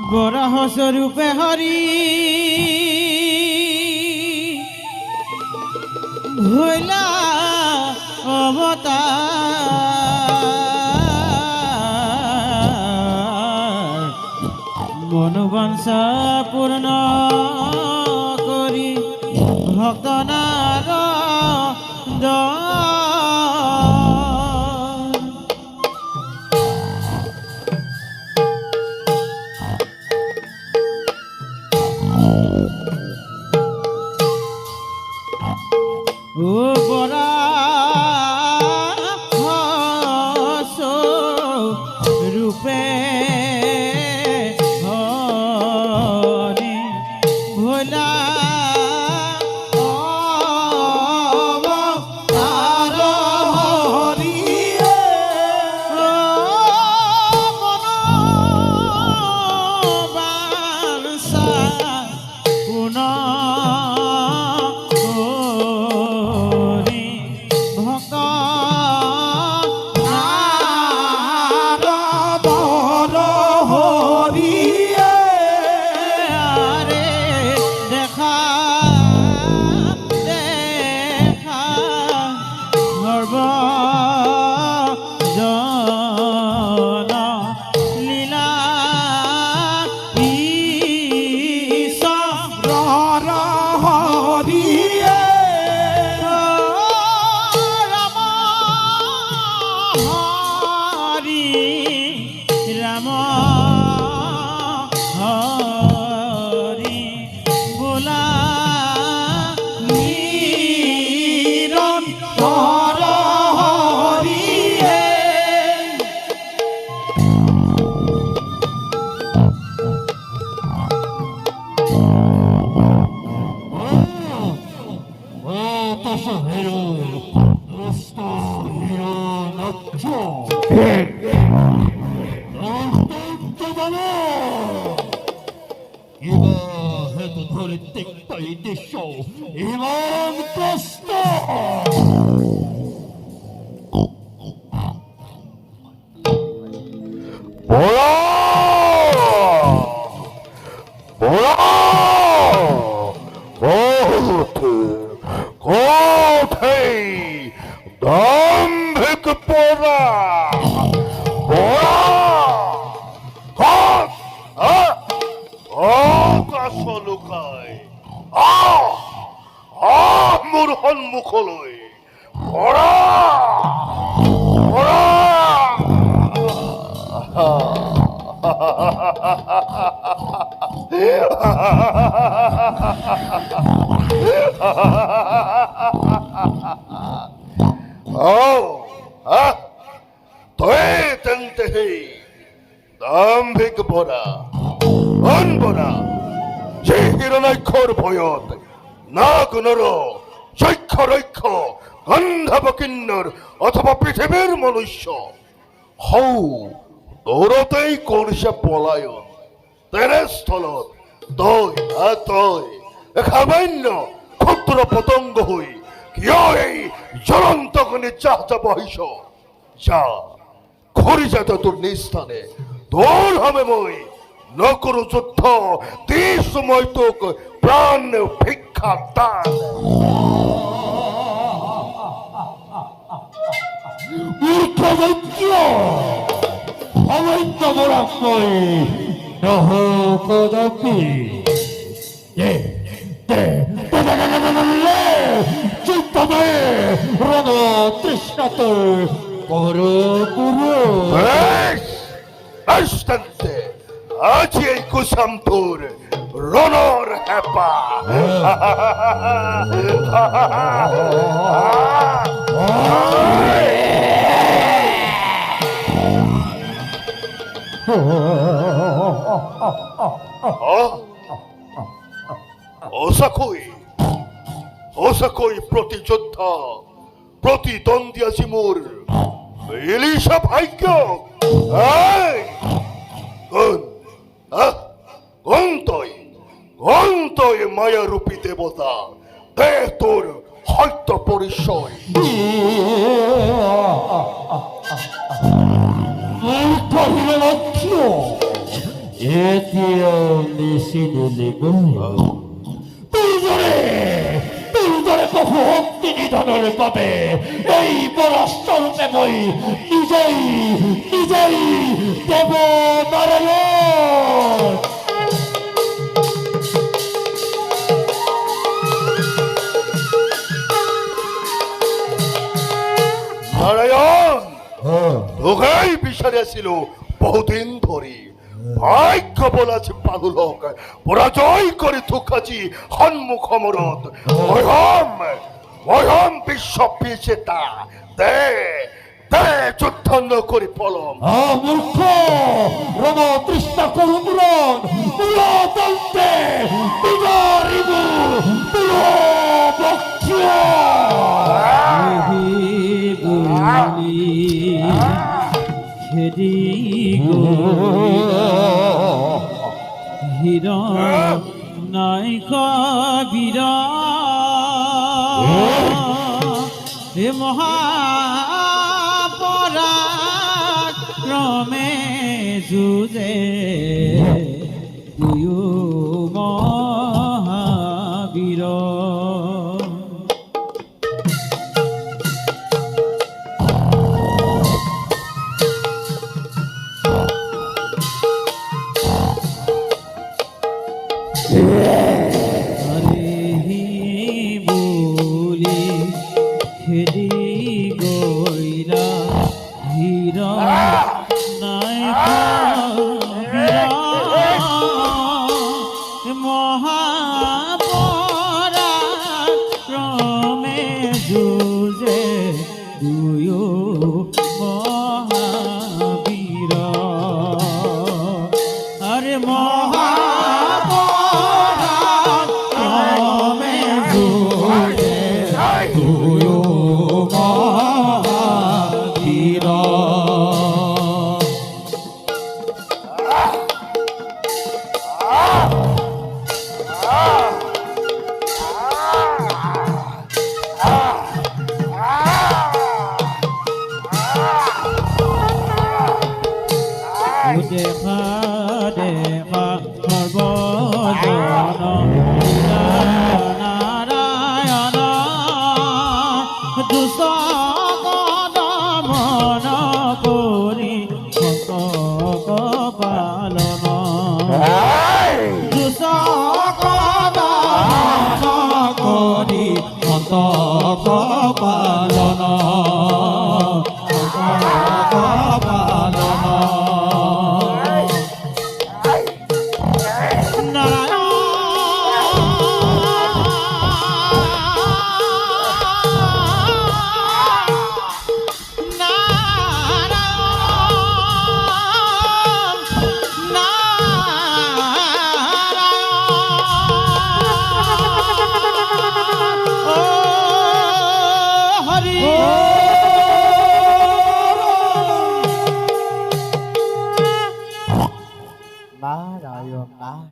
বরাহ স্বরূপে হরি ভৈলা অবতার মনোবাঞ্ছা পূর্ণ করি ভক্তনার ও বরা রূপে হরি ভোলা মোৰ সন্মুখলৈ তই তেন্তে দাম্ভিক বৰা বৰা যে হিৰণাক্ষৰ ভয়ত নাগ নৰ চক্ষ ৰক্ষ গন্ধৰ্ব কিন্নৰ অথবা পৃথিৱীৰ মনুষ্য হৌ দৌৰতেই কৰিছে পলায়ন তেনেস্থলত তই সামান্য ক্ষুদ্ৰ পতংগ হৈ কিয় এই জ্বলন্ত খনি চাহ যাব আহিছ যা ঘূৰি যা তই তোৰ নিস্থানে তোৰ হবে মই নকৰো যুদ্ধ দিছো মই তোক প্ৰাণ ভিক্ষা দান আজি এই কুচাম তোৰ ৰণৰ হেঁপা সঁচাকৈ প্ৰতিযোদ্ধা প্ৰতিদ্বন্দ্বী আজি মোৰ ইলিশা ভাগ্য গন্তই মায়ারূপী দেবতা দে তোর সত্য পরিচয় এতিয়া চিনিলি গো তুই ধরে বহু ভক্তি নিধনের পাবে এই পরাস্তরূপে মই নিজেই দেব নারায়ণ। নারায়ণ তোকেই বিচারে ছিল বহুদিন ধরে ভাগ্য বলাছে পালুলক পরাজয় করে থুকাছি সন্মুখ মরত মহম বিশ্ব পেয়েছে তা দে দে যুদ্ধ করে পলম মূর্খ রণ তৃষ্ণা করুন পুরোতন্ত্রে বিদারিবু পুরো বক্ষিয়া খেদি হীর নাই কবির হে মহাপরাক্রমে যুজে দুয়ো মহাবীর খেদি গইলা হীর নাই মহাপরাক্রমে যুজে দুয়ো মহাবীর আরে মহাপরাক্রমে যুজে দুয়ো মহাবীর দেখা দেখা সর্বজন নারায়ণ দুষ্ট মন করি পালন দুষ্ট মন করি পালন